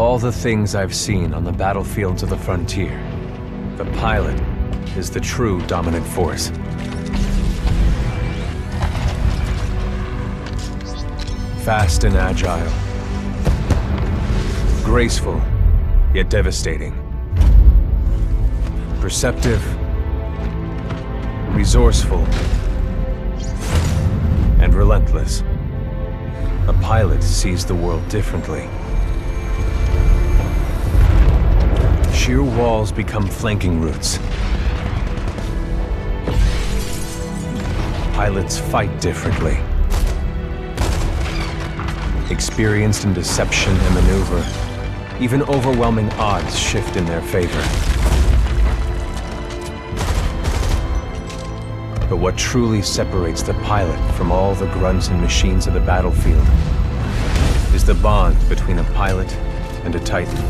all the things I've seen on the battlefields of the frontier, the pilot is the true dominant force. Fast and agile. Graceful, yet devastating. Perceptive, resourceful, and relentless. A pilot sees the world differently. Sheer walls become flanking routes. Pilots fight differently. Experienced in deception and maneuver, even overwhelming odds shift in their favor. But what truly separates the pilot from all the grunts and machines of the battlefield is the bond between a pilot and a Titan.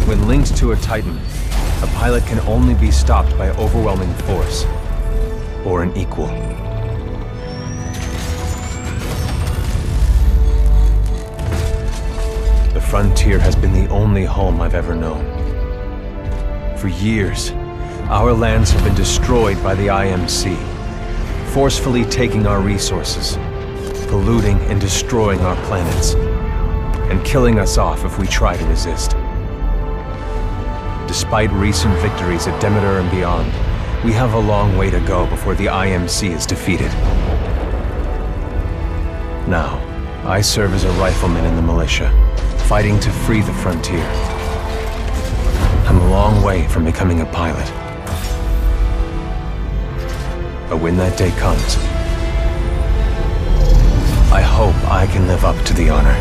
When linked to a Titan, a pilot can only be stopped by overwhelming force, or an equal. The frontier has been the only home I've ever known. For years, our lands have been destroyed by the IMC, forcefully taking our resources, polluting and destroying our planets, and killing us off if we try to resist. Despite recent victories at Demeter and beyond, we have a long way to go before the IMC is defeated. Now, I serve as a rifleman in the militia, fighting to free the frontier. I'm a long way from becoming a pilot. But when that day comes, I hope I can live up to the honor.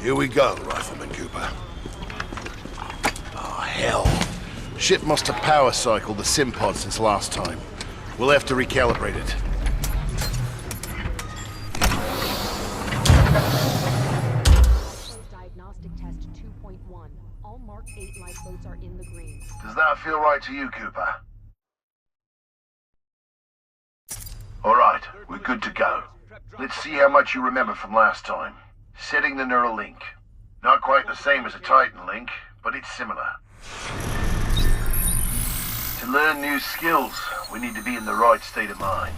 Here we go, Rifleman Cooper. Oh, hell. Ship must have power cycled the sim pod since last time. We'll have to recalibrate it. Diagnostic test 2.1. All Mark 8 lifeboats are in the green. Does that feel right to you, Cooper? All right, we're good to go. Let's see how much you remember from last time. Setting the neural link. Not quite the same as a Titan link, but it's similar. To learn new skills, we need to be in the right state of mind.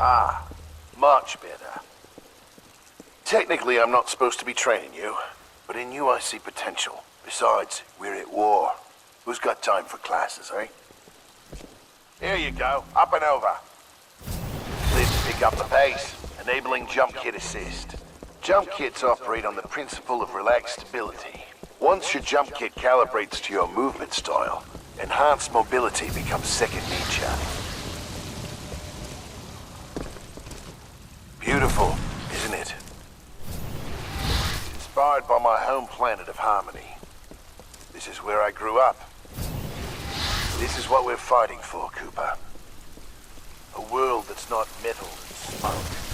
Ah, much better. Technically, I'm not supposed to be training you, but in you I see potential. Besides, we're at war. Who's got time for classes, eh? Here you go, up and over. Let's pick up the pace, enabling jump kit assist. Jump kits operate on the principle of relaxed stability. Once your jump kit calibrates to your movement style, enhanced mobility becomes second nature. Beautiful, isn't it? Inspired by my home planet of Harmony. This is where I grew up. This is what we're fighting for, Cooper. A world that's not metal and smoke.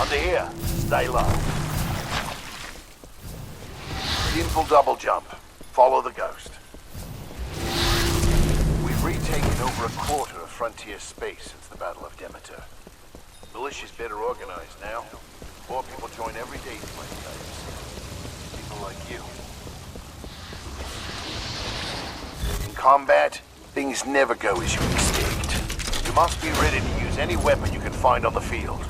Under here, stay low. Simple double jump. Follow the ghost. We've retaken over a quarter of frontier space since the Battle of Demeter. Militia's better organized now. More people join every day to play games. People like you. In combat, things never go as you expect. You must be ready to use any weapon you can find on the field.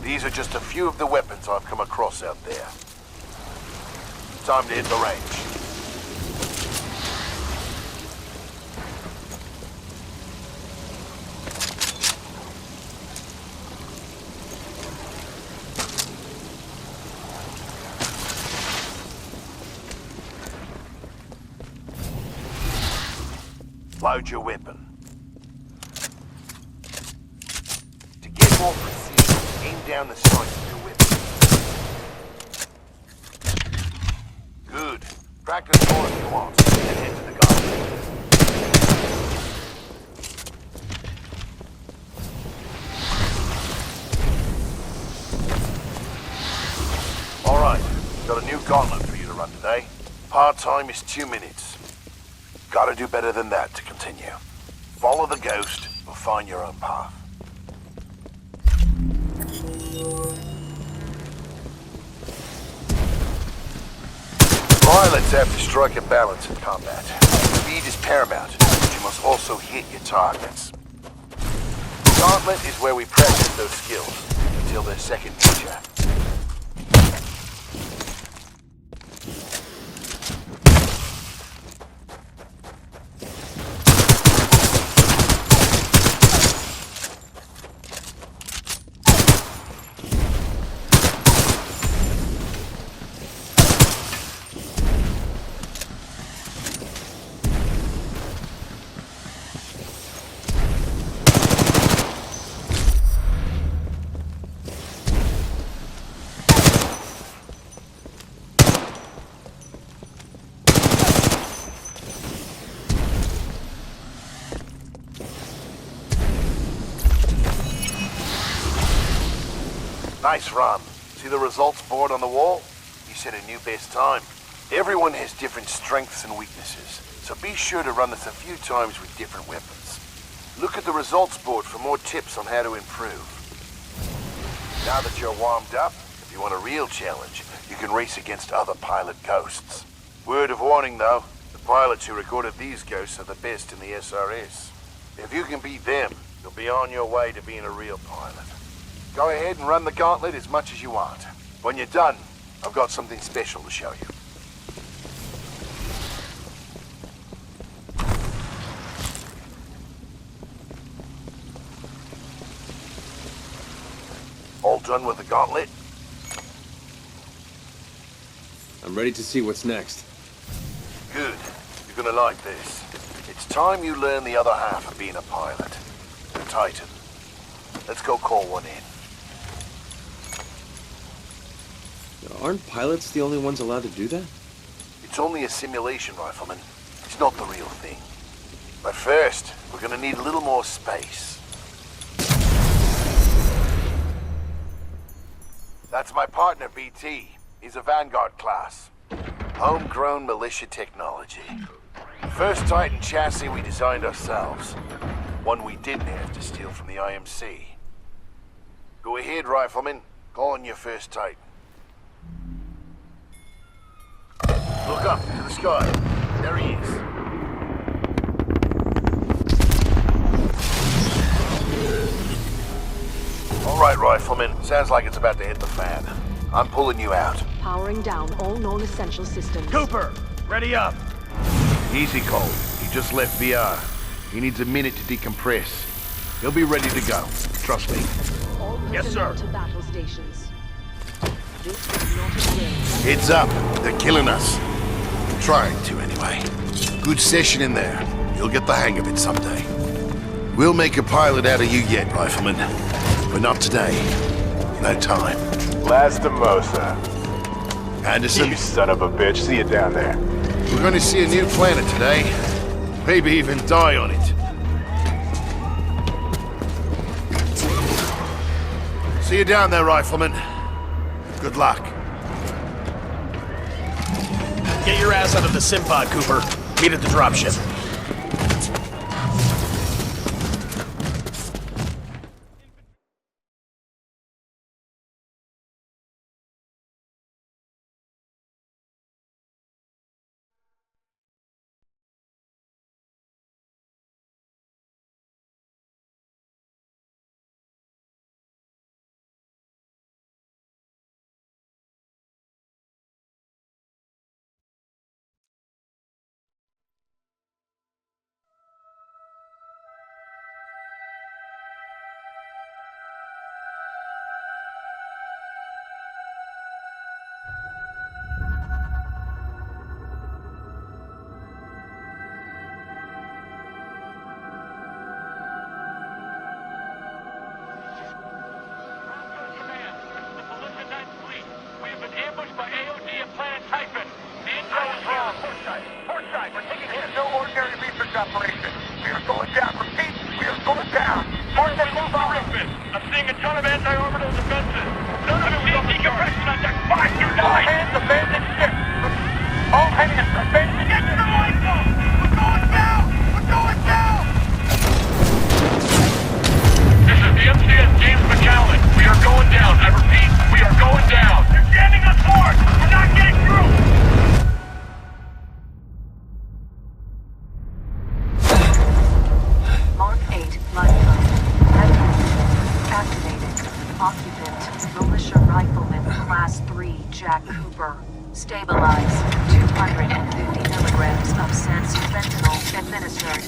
These are just a few of the weapons I've come across out there. Time to hit the range. Load your weapon. To get more precision, aim down the sights of your weapon. Good. Practice more if you want, and head to the garden. Alright, got a new gauntlet for you to run today. Hard time is 2 minutes. Gotta do better than that to continue. Follow the ghost, or find your own path. Pilots have to strike a balance in combat. Speed is paramount, but you must also hit your targets. Gauntlet is where we practice those skills, until they're second nature. Nice run. See the results board on the wall? You set a new best time. Everyone has different strengths and weaknesses, so be sure to run this a few times with different weapons. Look at the results board for more tips on how to improve. Now that you're warmed up, if you want a real challenge, you can race against other pilot ghosts. Word of warning though, the pilots who recorded these ghosts are the best in the SRS. If you can beat them, you'll be on your way to being a real pilot. Go ahead and run the gauntlet as much as you want. When you're done, I've got something special to show you. All done with the gauntlet? I'm ready to see what's next. Good. You're gonna like this. It's time you learn the other half of being a pilot. The Titan. Let's go call one in. Aren't pilots the only ones allowed to do that? It's only a simulation, Rifleman. It's not the real thing. But first, we're gonna need a little more space. That's my partner, BT. He's a Vanguard class. Homegrown militia technology. First Titan chassis we designed ourselves. One we didn't have to steal from the IMC. Go ahead, Rifleman. Call on your first Titan. Look up to the sky. There he is. All right, Rifleman. Sounds like it's about to hit the fan. I'm pulling you out. Powering down all known essential systems. Cooper, ready up. Easy, Cole. He just left VR. He needs a minute to decompress. He'll be ready to go. Trust me. All Yes, sir. to battle stations. This is not a drill. Heads up. They're killing us. Trying to, anyway. Good session in there. You'll get the hang of it someday. We'll make a pilot out of you yet, Rifleman. But not today. No time. Lastimosa. Anderson, You son of a bitch. See you down there. we're going to see a new planet today. Maybe even die on it. See you down there, Rifleman. Good luck. Get your ass out of the sim pod, Cooper. Meet at the dropship. military research operation. We are going down. Repeat, we are going down. Mark that move on. I'm seeing a ton of anti-orbital defenses. None of it was decompression on deck 5 through 9. All hands abandon ship. All hands abandon ship. Get to the lifeboat. We're going down. We're going down. This is the MCS James McCallum. We are going down. I repeat, we are going down. You're jamming us hard. We're not getting through. Mark 8 lifeboat. Activated. Occupant, militia rifleman, class 3, Jack Cooper. Stabilize. 250 milligrams of sense fentanyl administered.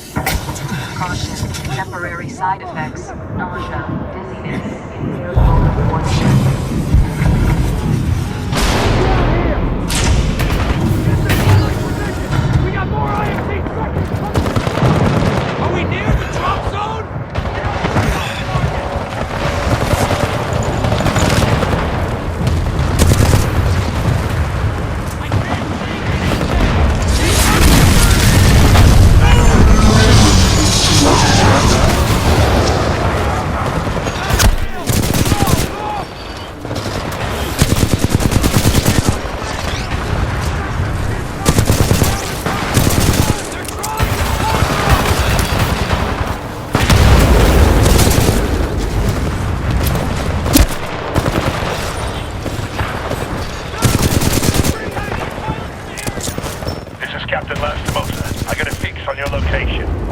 Caution. Temporary side effects. Nausea, dizziness, impaired motor coordination. We got more IMC truckers coming! Are we near the drop zone?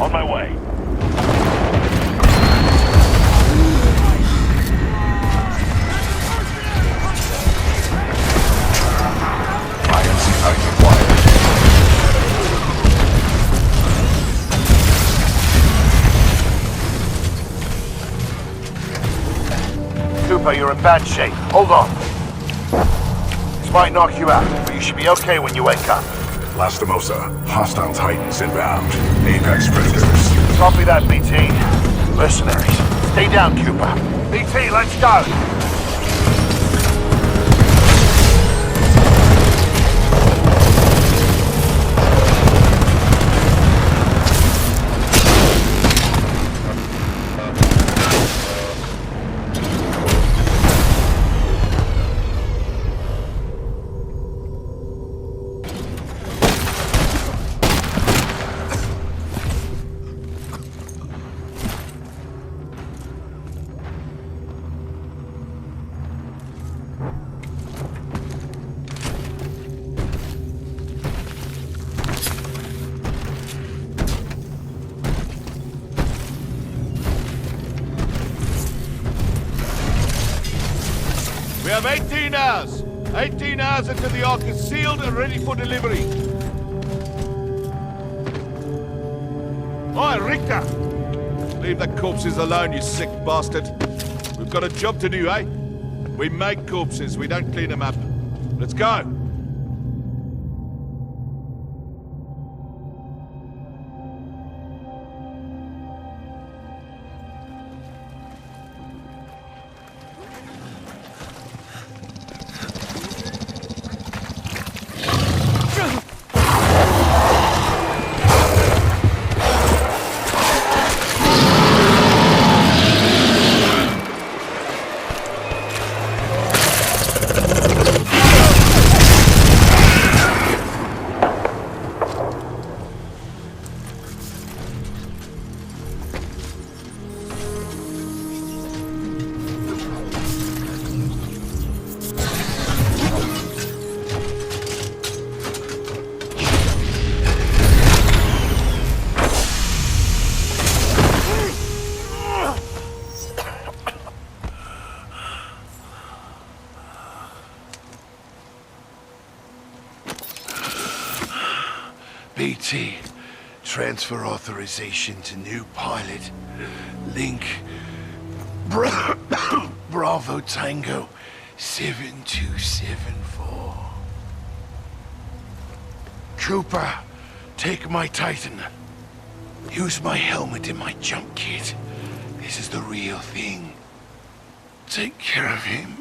On my way. IMC target acquired. Cooper, you're in bad shape. Hold on. This might knock you out, but you should be okay when you wake up. Lastimosa, hostile Titans inbound. Apex predators. Copy that, BT. Mercenaries. Stay down, Cooper. BT, let's go! We have 18 hours. 18 hours until the Ark is sealed and ready for delivery. Oi, Richter! Leave the corpses alone, you sick bastard. We've got a job to do, eh? We make corpses, we don't clean them up. Let's go! BT, transfer authorization to new pilot. Link Bravo Tango 7274. Cooper, take my Titan. Use my helmet and my jump kit. This is the real thing. Take care of him.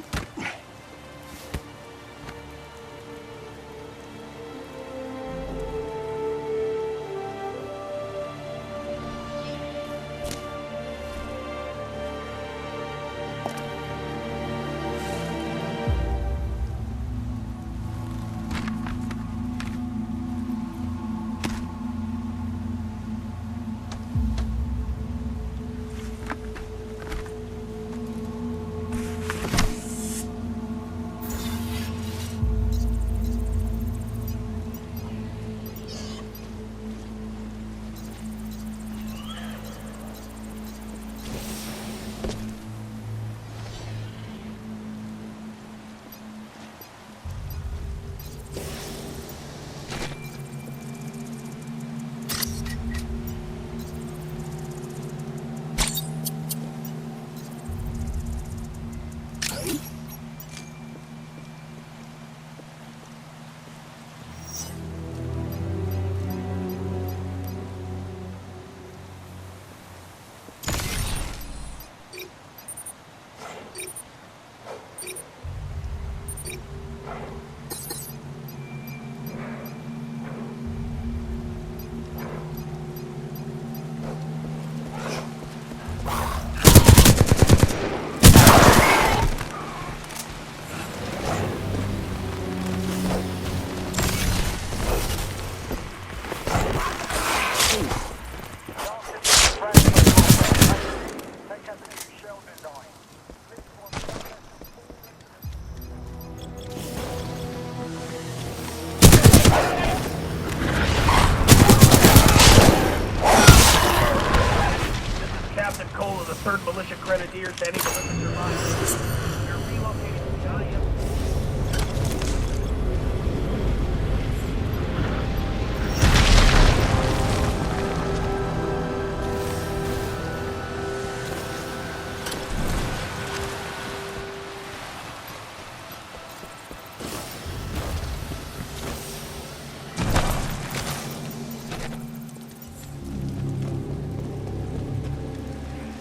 transferred militia grenadiers to any militia lines. We're relocating the giant.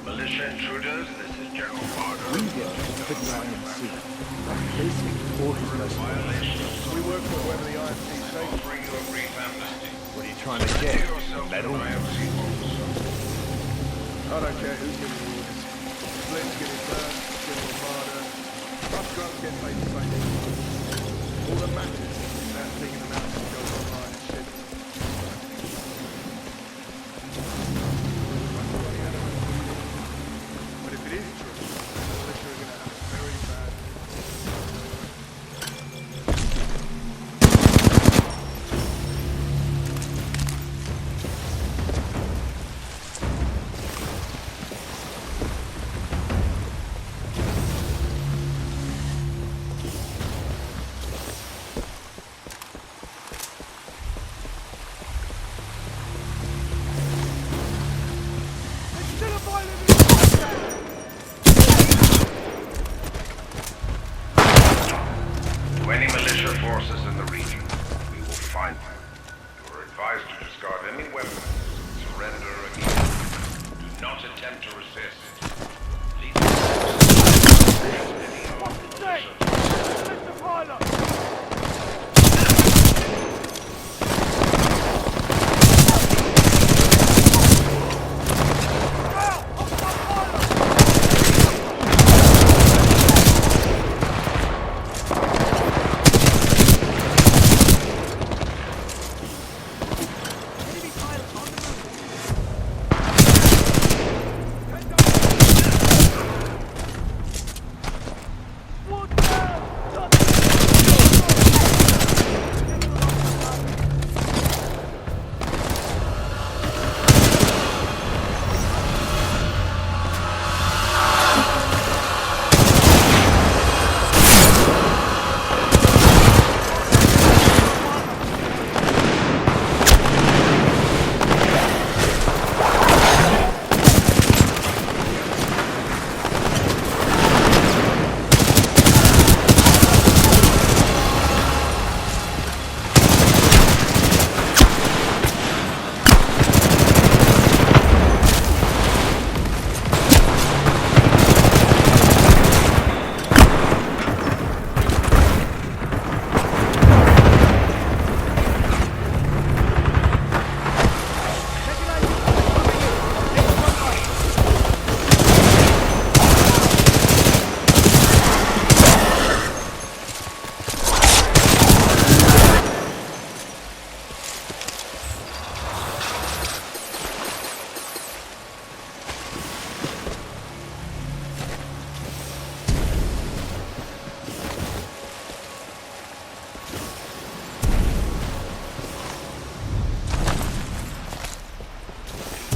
Militia intruders, this is General Marder. We get to the IMC. Basic orders responsibility. We work for whoever the IMC takes. Offering you a brief amnesty. What are you trying to get? Medal? IMC officer. I don't care who gives the orders. Let's get it done, General Marder. Us drunks get paid the same thing. All that matters is that taking them out to go online and shit. But if it is true, the militia are going to have a very bad... To any militia forces in the region, we will find them. You are advised to discard any weapons, surrender immediately. Do not attempt to resist. Lead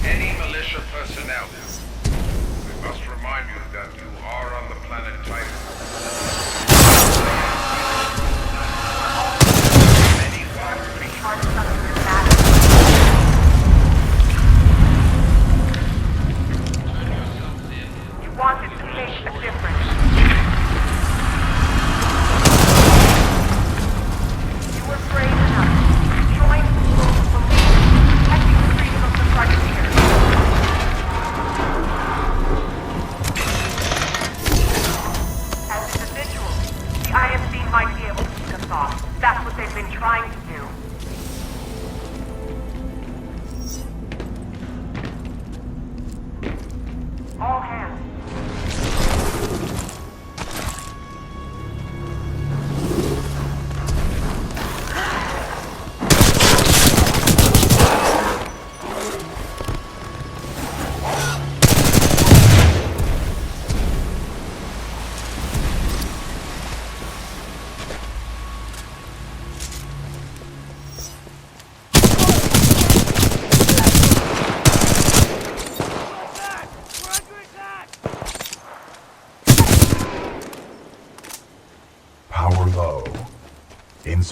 any militia personnel. We must remind you that you are on the planet Titan. Many wild creatures. You wanted to make a difference. You were brave enough to join the group of believers protecting the freedom of the frontier. As individuals,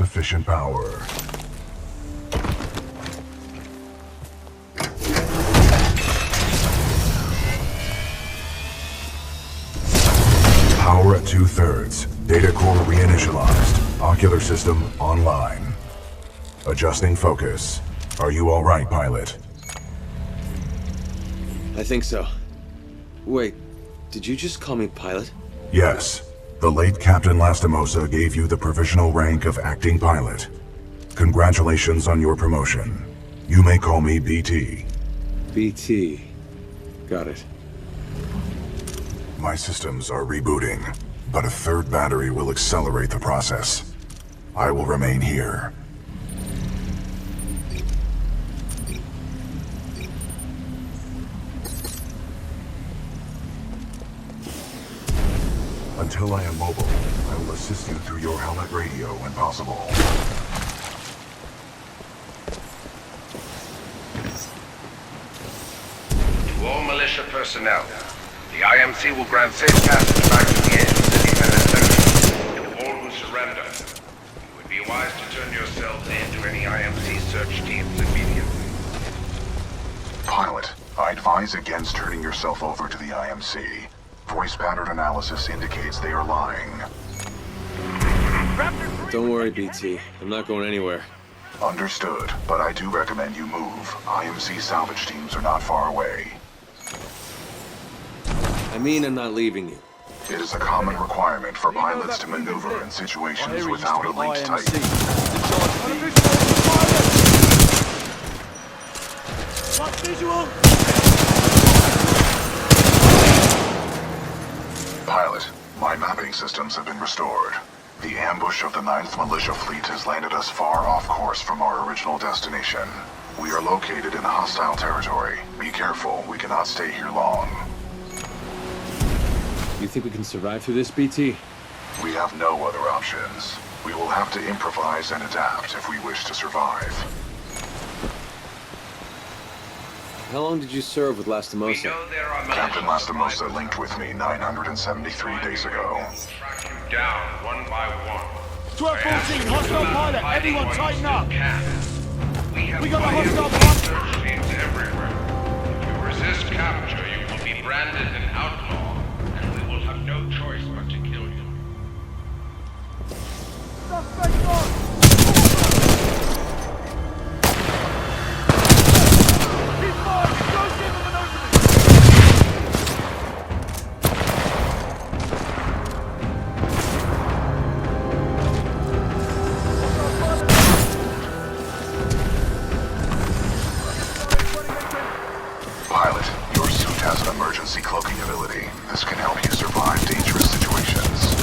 insufficient power. Power at 2/3. Data core reinitialized. Ocular system online. Adjusting focus. Are you all right, pilot? I think so. Wait, did you just call me pilot? Yes. The late Captain Lastimosa gave you the provisional rank of acting pilot. Congratulations on your promotion. You may call me BT. BT. Got it. My systems are rebooting, but a third battery will accelerate the process. I will remain here. Until I am mobile, I will assist you through your helmet radio when possible. To all militia personnel, the IMC will grant safe passage back to the edge of city Minnesota. To all who surrender, it would be wise to turn yourselves in to any IMC search teams immediately. Pilot, I advise against turning yourself over to the IMC. Voice pattern analysis indicates they are lying. Don't worry, BT. I'm not going anywhere. Understood, but I do recommend you move. IMC salvage teams are not far away. I mean I'm not leaving you. It is a common requirement for pilots to maneuver in situations without elite type. Pilot, my mapping systems have been restored. The ambush of the 9th Militia Fleet has landed us far off course from our original destination. We are located in hostile territory. Be careful, we cannot stay here long. You think we can survive through this, BT? We have no other options. We will have to improvise and adapt if we wish to survive. How long did you serve with Lastimosa? Captain Lastimosa linked with me 973 days ago. Track you down one by one. 12-14, hostile pilot, everyone tighten up! We got a hostile pilot! Search teams everywhere. If you resist capture, you will be branded an outlaw, and we will have no choice but to kill you. Suspect on! He's marked! Go give him an opening! Pilot, your suit has an emergency cloaking ability. This can help you survive dangerous situations.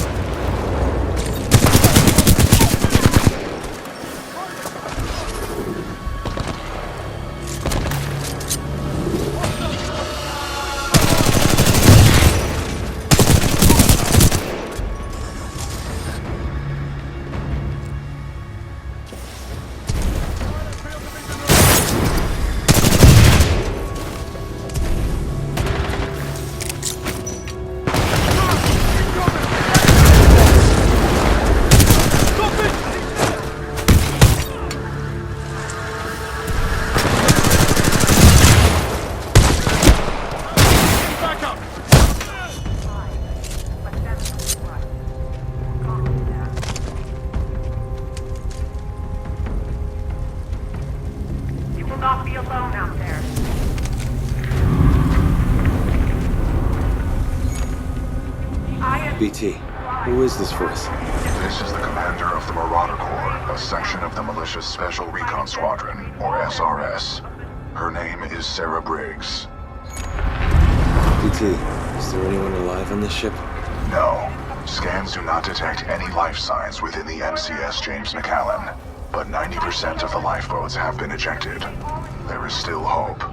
Not be alone out there. BT, who is this voice? This is the commander of the Marauder Corps, a section of the Militia's Special Recon Squadron, or SRS. Her name is Sarah Briggs. BT, is there anyone alive on this ship? No. Scans do not detect any life signs within the NCS James McAllen, but 90% of the lifeboats have been ejected. There is still hope.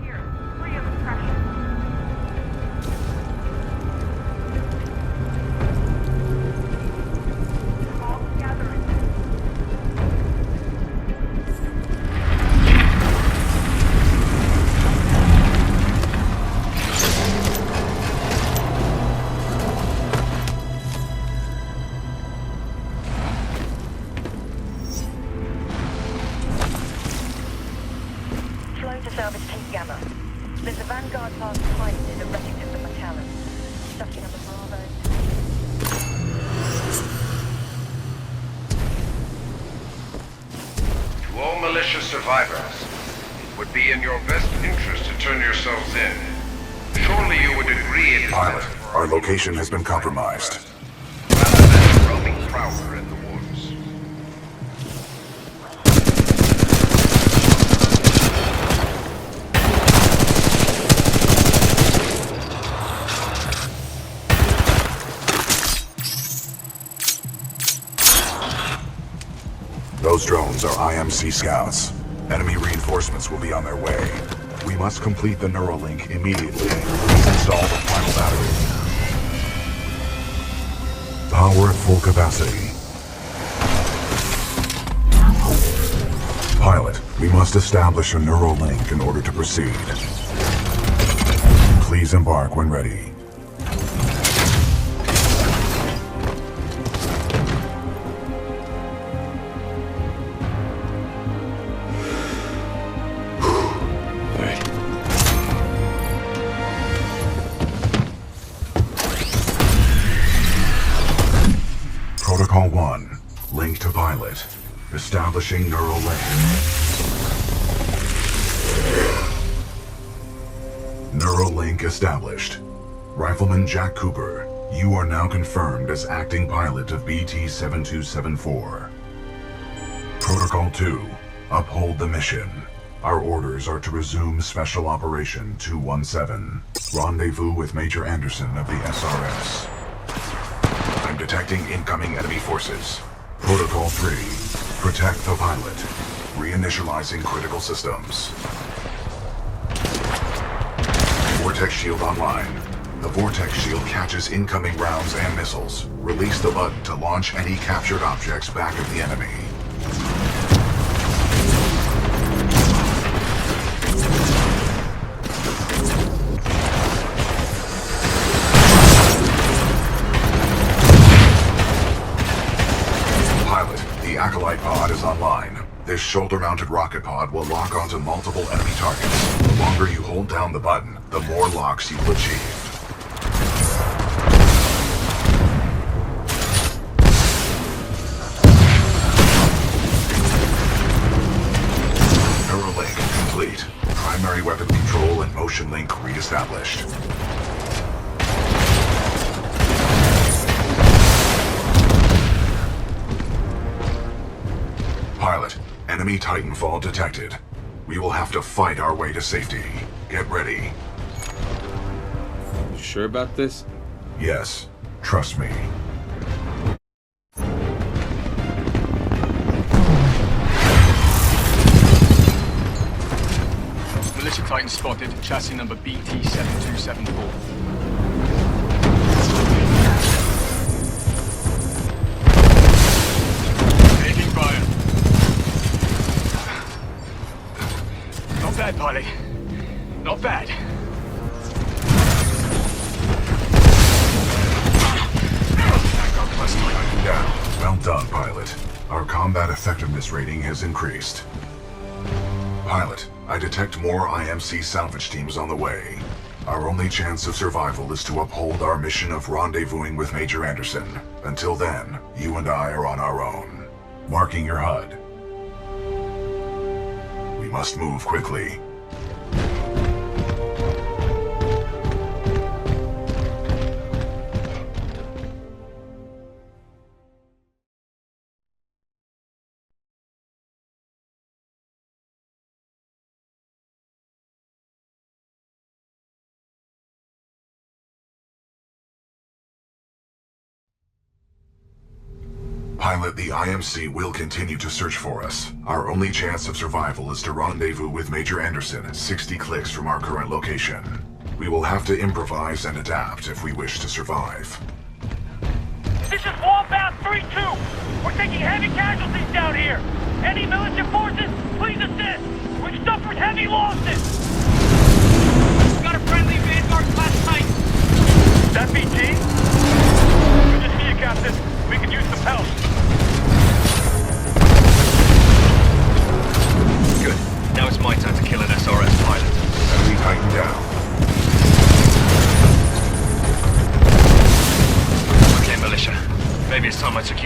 There's a Vanguard class pilot in the wreckage of the McAllen. Stuffing up the Bravo. To all militia survivors, it would be in your best interest to turn yourselves in. Surely you would agree it is Pilot, better for our location has been compromised. rather than roaming prowler in the woods. Those drones are IMC scouts. Enemy reinforcements will be on their way. We must complete the Neuralink immediately. Please install the final battery. Power at full capacity. Pilot, we must establish a Neuralink in order to proceed. Please embark when ready. Protocol 1. Link to pilot. Establishing neural link. Neural link established. Rifleman Jack Cooper, you are now confirmed as acting pilot of BT-7274. Protocol 2. Uphold the mission. Our orders are to resume Special Operation 217. Rendezvous with Major Anderson of the SRS. I'm detecting incoming enemy forces. Protocol 3. Protect the pilot. Reinitializing critical systems. Vortex shield online. The Vortex shield catches incoming rounds and missiles. Release the button to launch any captured objects back at the enemy. The Acolyte pod is online. This shoulder-mounted rocket pod will lock onto multiple enemy targets. The longer you hold down the button, the more locks you will achieve. Neuralink complete. Primary weapon control and motion link re-established. Pilot, enemy Titanfall detected. We will have to fight our way to safety. Get ready. You sure about this? Yes, trust me. Militia Titan spotted, chassis number BT-7274. Taking fire. Not bad, pilot. Not bad. Down. Well done, pilot. Our combat effectiveness rating has increased. Pilot, I detect more IMC salvage teams on the way. Our only chance of survival is to uphold our mission of rendezvousing with Major Anderson. Until then, you and I are on our own. Marking your HUD. We must move quickly. Pilot, the IMC will continue to search for us. Our only chance of survival is to rendezvous with Major Anderson, 60 clicks from our current location. We will have to improvise and adapt if we wish to survive. This is Wallbound 3-2. We're taking heavy casualties down here. Any militia forces, please assist. We've suffered heavy losses. Got a friendly Vanguard class Titan. That BT? Good to see you, Captain. We could use some help. Good. Now it's my turn to kill an SRS pilot. Enemy Titan down.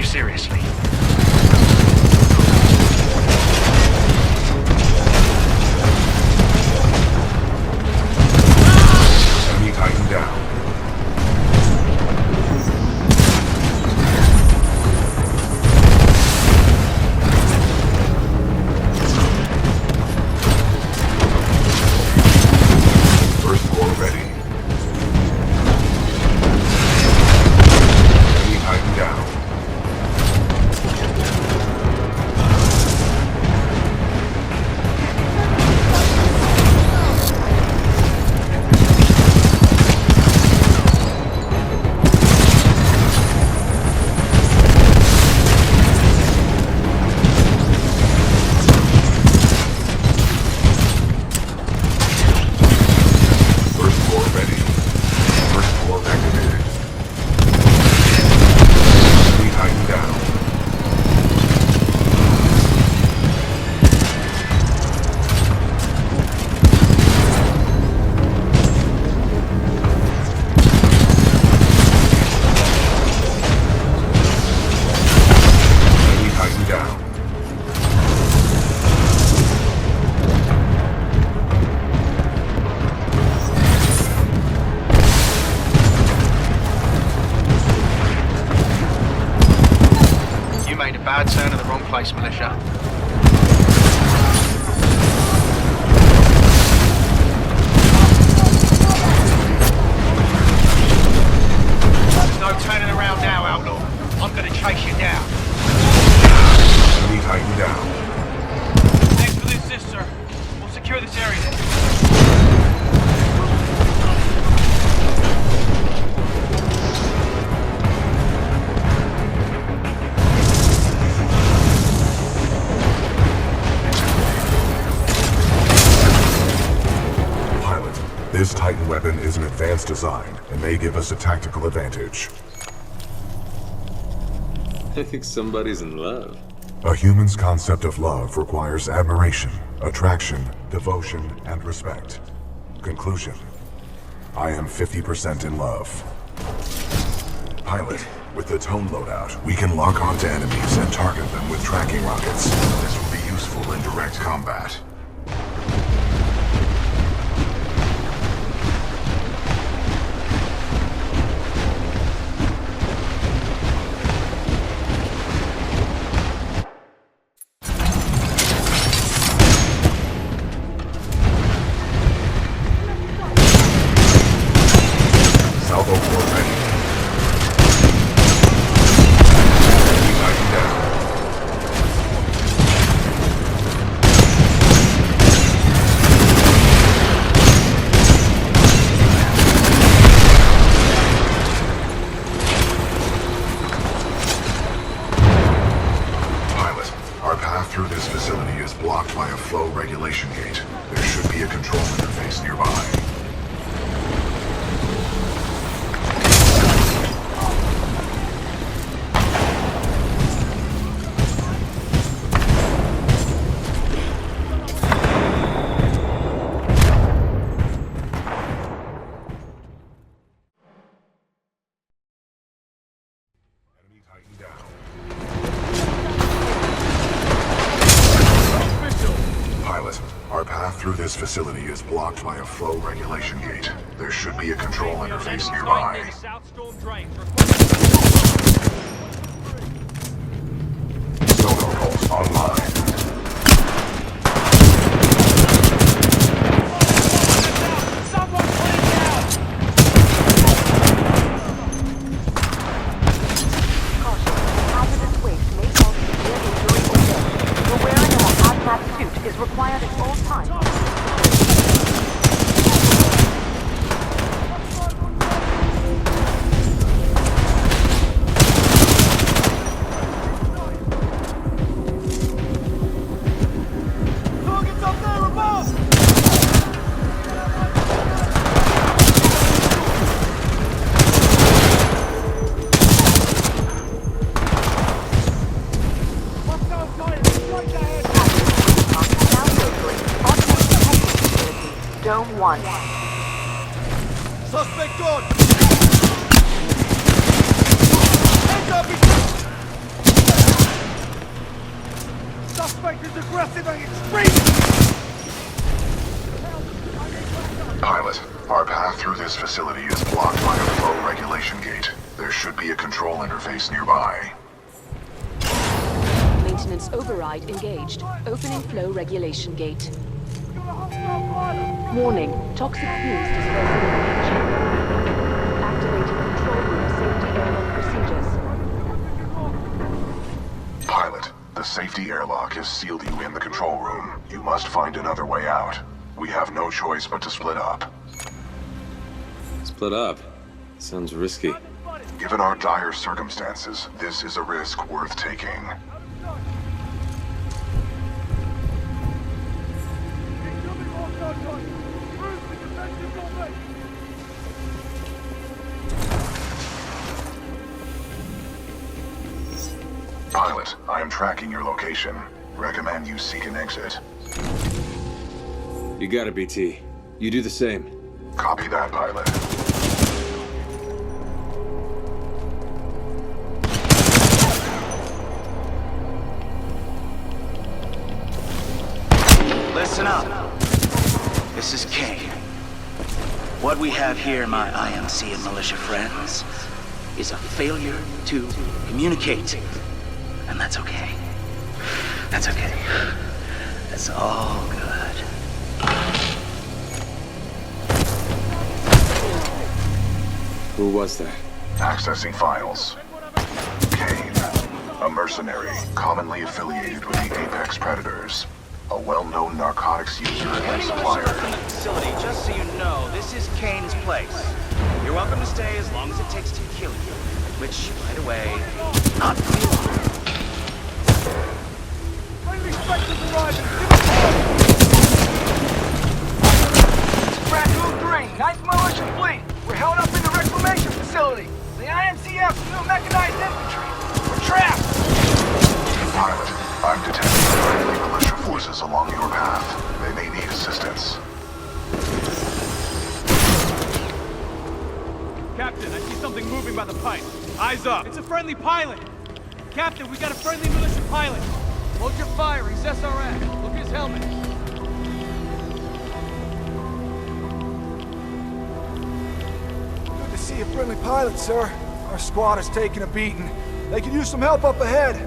seriously. Enemy Titan down. First floor ready. Enemy Titan down. First floor ready. First floor activated. Enemy Titan down. Enemy Titan down. You made a bad turn in the wrong place, militia. There's no turning around now, Outlaw. I'm gonna chase you down. Enemy Titan down. Thanks for the assist, sir. We'll secure this area. Pilot, this Titan weapon is an advanced design and may give us a tactical advantage. I think somebody's in love. A human's concept of love requires admiration, attraction, devotion, and respect. Conclusion. I am 50% in love. Pilot, with the tone loadout, we can lock onto enemies and target them with tracking rockets. This will be useful in direct combat. Salvo floor ready. Enemy Titan down. Pilot, our path through this facility is blocked by a flow regulation gate. There should be a control interface nearby. Enemy Titan down. Pilot, our path through this facility is blocked by a flow regulation gate. There should be a control interface nearby. Sonar pulse online. Hazardous waste may cause severe injury or death. The wearing of a hazmat suit is required at all times. Dome 1. Suspect on! Hands up! Suspect is aggressive and extreme! Pilot, our path through this facility is blocked by a flow regulation gate. There should be a control interface nearby. Maintenance override engaged. Opening flow regulation gate. Warning. Toxic fumes dispersing in the engine. Activating control room safety airlock procedures. Pilot, the safety airlock has sealed you in the control room. You must find another way out. We have no choice but to split up. Split up? Sounds risky. Given our dire circumstances, this is a risk worth taking. Pilot, I am tracking your location. Recommend you seek an exit. You got it, BT. You do the same. Copy that, pilot. Listen up. This is Kane. What we have here, my IMC and militia friends, is a failure to communicate. And that's okay. That's okay. That's all good. Who was that? Accessing files. Kane, a mercenary, commonly affiliated with the Apex Predators. A well-known narcotics user and supplier. From the facility, just so you know, this is Kane's place. You're welcome to stay as long as it takes to kill you. Which, by the way, not for long. Friendly Spectres arriving! Give us Brad 203, 9th Militia Fleet. We're held up in the reclamation facility. The IMCF's new mechanized infantry. We're trapped! Pilot, I'm detecting friendly militia forces along your path. They may need assistance. Captain, I see something moving by the pipe. Eyes up. It's a friendly pilot. Captain, we got a friendly militia pilot. Hold your fire. He's SRX. Look at his helmet. Good to see a friendly pilot, sir. Our squad is taking a beating. They could use some help up ahead.